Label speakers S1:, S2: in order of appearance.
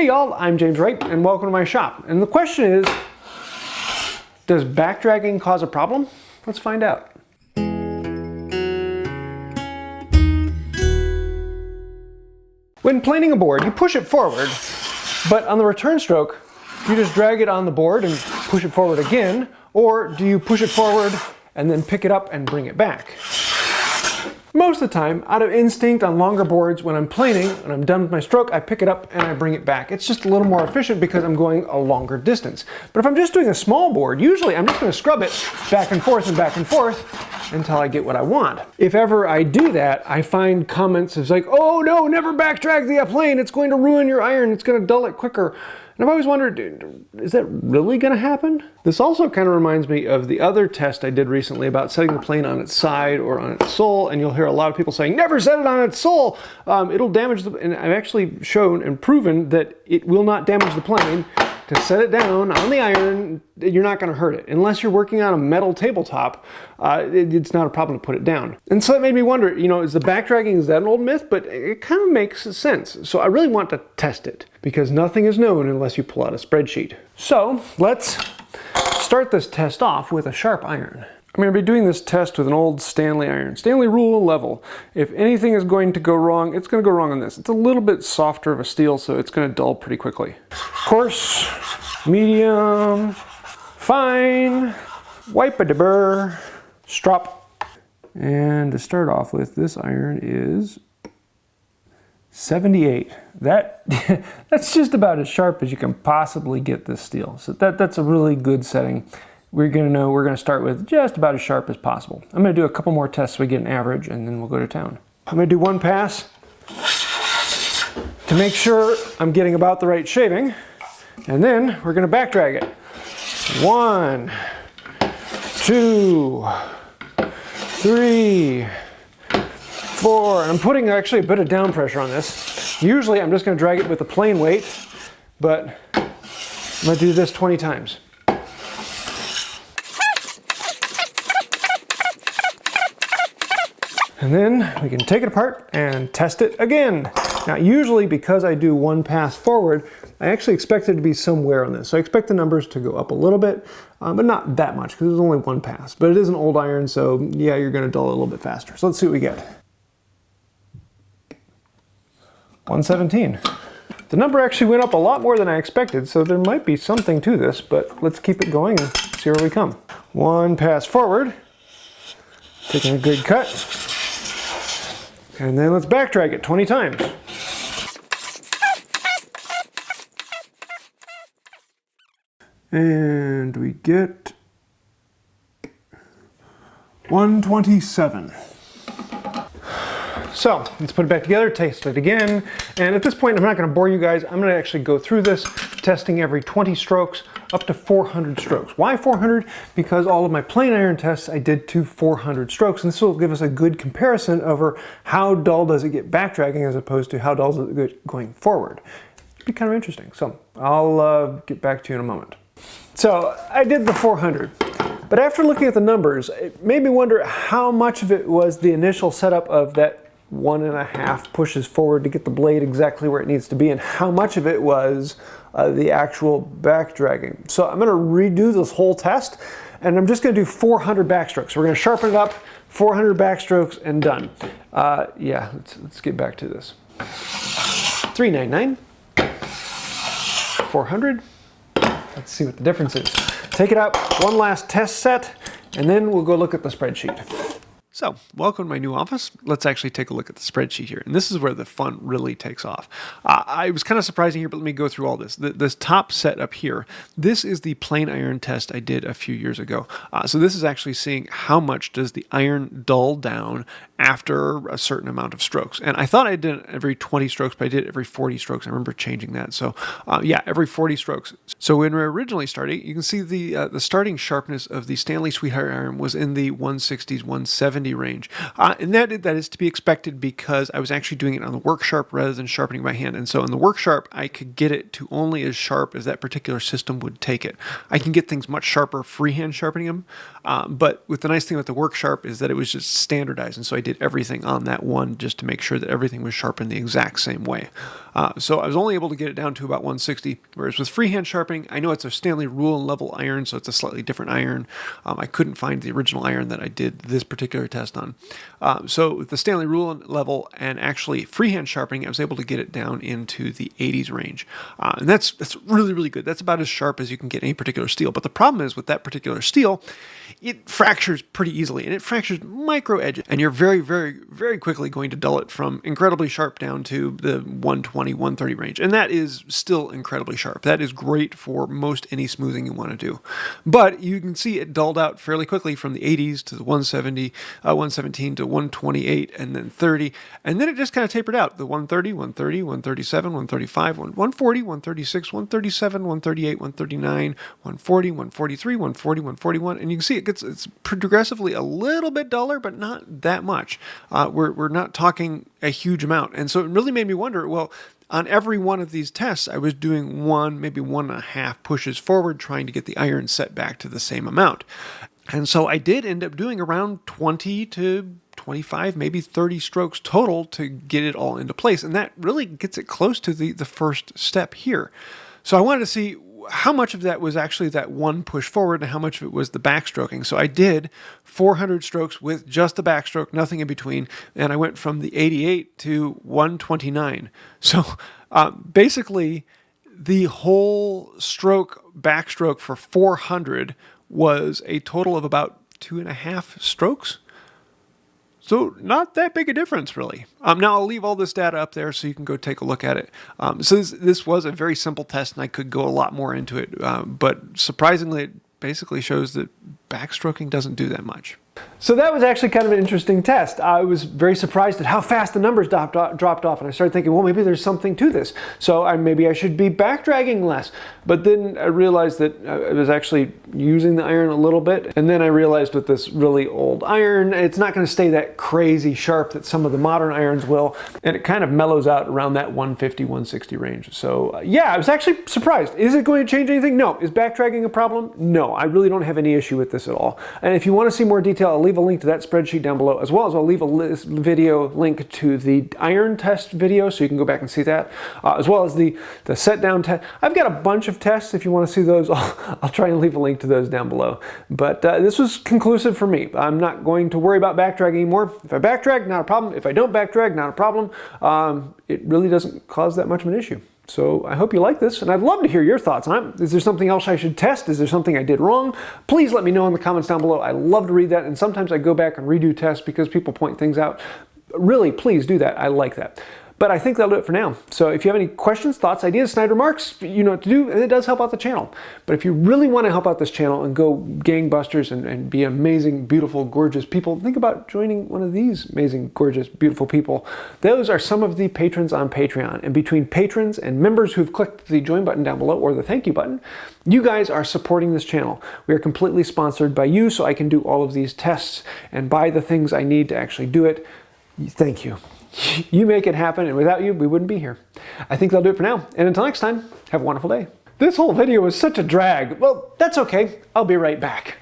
S1: Hey y'all, I'm James Wright and welcome to my shop. And the question is, does backdragging cause a problem? Let's find out. When planing a board, you push it forward, but on the return stroke, you just drag it on the board and push it forward again, or do you push it forward and then pick it up and bring it back? Most of the time, out of instinct on longer boards, when I'm planing, when I'm done with my stroke, I pick it up and I bring it back. It's just a little more efficient because I'm going a longer distance. But if I'm just doing a small board, usually I'm just going to scrub it back and forth until I get what I want. If ever I do that, I find comments as like, oh no, never backdrag the plane, it's going to ruin your iron, it's going to dull it quicker. And I've always wondered, is that really going to happen? This also kind of reminds me of the other test I did recently about setting the plane on its side or on its sole, and you'll hear a lot of people saying, never set it on its sole, it'll damage the, and I've actually shown and proven that it will not damage the plane. To set it down on the iron, you're not going to hurt it. Unless you're working on a metal tabletop, it's not a problem to put it down. And so that made me wonder, you know, is the backdragging, is that an old myth? But it kind of makes sense. So I really want to test it because nothing is known unless you pull out a spreadsheet. So let's start this test off with a sharp iron. I'm going to be doing this test with an old Stanley iron. Stanley rule of level. If anything is going to go wrong, it's going to go wrong on this. It's a little bit softer of a steel, so it's going to dull pretty quickly. Coarse, medium, fine, wipe-a-de-burr, strop. And to start off with, this iron is 78. That's just about as sharp as you can possibly get this steel. So that's a really good setting. We're going to start with just about as sharp as possible. I'm going to do a couple more tests so we get an average, and then we'll go to town. I'm going to do one pass to make sure I'm getting about the right shaving, and then we're going to backdrag it. 1, 2, 3, 4. And I'm putting actually a bit of down pressure on this. Usually I'm just going to drag it with a plain weight, but I'm going to do this 20 times. And then we can take it apart and test it again. Now usually because I do one pass forward, I actually expect it to be some wear on this. So I expect the numbers to go up a little bit, but not that much because there's only one pass. But it is an old iron, so yeah, you're going to dull it a little bit faster. So let's see what we get. 117. The number actually went up a lot more than I expected, so there might be something to this, but let's keep it going and see where we come. One pass forward, taking a good cut. And then let's backdrag it 20 times. And we get 127. So let's put it back together, taste it again. And at this point, I'm not going to bore you guys. I'm going to actually go through this, testing every 20 strokes up to 400 strokes. Why 400? Because all of my plain iron tests I did to 400 strokes. And this will give us a good comparison over how dull does it get backdragging as opposed to how dull does it get going forward. It'd be kind of interesting. So I'll get back to you in a moment. So I did the 400. But after looking at the numbers, it made me wonder how much of it was the initial setup of that 1.5 pushes forward to get the blade exactly where it needs to be, and how much of it was the actual back dragging. So I'm going to redo this whole test, and I'm just going to do 400 backstrokes. We're going to sharpen it up, 400 backstrokes, and done. Yeah, let's get back to this. 399, 400. Let's see what the difference is. Take it out, one last test set, and then we'll go look at the spreadsheet. So, welcome to my new office. Let's actually take a look at the spreadsheet here. And this is where the fun really takes off. I was kind of surprising here, but let me go through all this. This top set up here, this is the plain iron test I did a few years ago. So this is actually seeing how much does the iron dull down after a certain amount of strokes. And I thought I did it every 20 strokes, but I did it every 40 strokes. I remember changing that. So yeah, every 40 strokes. So when we were originally starting, you can see the starting sharpness of the Stanley Sweetheart iron was in the 160s, 170 range. And that is to be expected because I was actually doing it on the work sharp rather than sharpening by hand. And so in the work sharp, I could get it to only as sharp as that particular system would take it. I can get things much sharper freehand sharpening them. But with the nice thing about the work sharp is that it was just standardized. And so I did everything on that one just to make sure that everything was sharpened the exact same way.
S2: So I was only able to get it down to about 160, whereas with freehand sharpening, I know it's a Stanley rule and level iron, so it's a slightly different iron. I couldn't find the original iron that I did this particular test on. So with the Stanley rule and level and actually freehand sharpening, I was able to get it down into the 80s range. And that's really, really good. That's about as sharp as you can get any particular steel. But the problem is with that particular steel, it fractures pretty easily, and it fractures micro edges, and you're very, very, very quickly going to dull it from incredibly sharp down to the 120, 130 range. And that is still incredibly sharp. That is great for most any smoothing you want to do. But you can see it dulled out fairly quickly from the 80s to the 170, 117 to 128, and then 30. And then it just kind of tapered out. The 130, 130, 137, 135, 140, 136, 137, 138, 139, 140, 143, 140, 141. And you can see it's progressively a little bit duller, but not that much. We're not talking a huge amount. And so it really made me wonder, well, on every one of these tests, I was doing one, maybe 1.5 pushes forward, trying to get the iron set back to the same amount. And so I did end up doing around 20 to 25, maybe 30 strokes total to get it all into place. And that really gets it close to the first step here. So I wanted to see how much of that was actually that one push forward and how much of it was the backstroking. So I did 400 strokes with just the backstroke, nothing in between, and I went from the 88 to 129. So basically, the whole backstroke for 400 was a total of about 2.5 strokes. So not that big a difference, really. Now, I'll leave all this data up there so you can go take a look at it. So this was a very simple test, and I could go a lot more into it. But surprisingly, it basically shows that backstroking doesn't do that much.
S1: So that was actually kind of an interesting test. I was very surprised at how fast the numbers dropped off, and I started thinking, well, maybe there's something to this. So maybe I should be back dragging less. But then I realized that I was actually using the iron a little bit, and then I realized with this really old iron, it's not going to stay that crazy sharp that some of the modern irons will, and it kind of mellows out around that 150, 160 range. So yeah, I was actually surprised. Is it going to change anything? No. Is back dragging a problem? No. I really don't have any issue with this at all. And if you want to see more detail, I'll leave a link to that spreadsheet down below, as well as I'll leave a video link to the iron test video so you can go back and see that, as well as the set down test. I've got a bunch of tests. If you want to see those, I'll try and leave a link to those down below. But this was conclusive for me. I'm not going to worry about back dragging anymore. If I back drag, not a problem. If I don't back drag, not a problem. It really doesn't cause that much of an issue. So I hope you like this, and I'd love to hear your thoughts on it. Is there something else I should test? Is there something I did wrong? Please let me know in the comments down below. I love to read that, and sometimes I go back and redo tests because people point things out. Really, please do that. I like that. But I think that'll do it for now. So if you have any questions, thoughts, ideas, snide remarks, you know what to do, and it does help out the channel. But if you really want to help out this channel and go gangbusters and be amazing, beautiful, gorgeous people, think about joining one of these amazing, gorgeous, beautiful people. Those are some of the patrons on Patreon. And between patrons and members who've clicked the join button down below or the thank you button, you guys are supporting this channel. We are completely sponsored by you, so I can do all of these tests and buy the things I need to actually do it. Thank you. You make it happen, and without you, we wouldn't be here. I think that'll do it for now, and until next time, have a wonderful day. This whole video was such a drag. Well, that's okay. I'll be right back.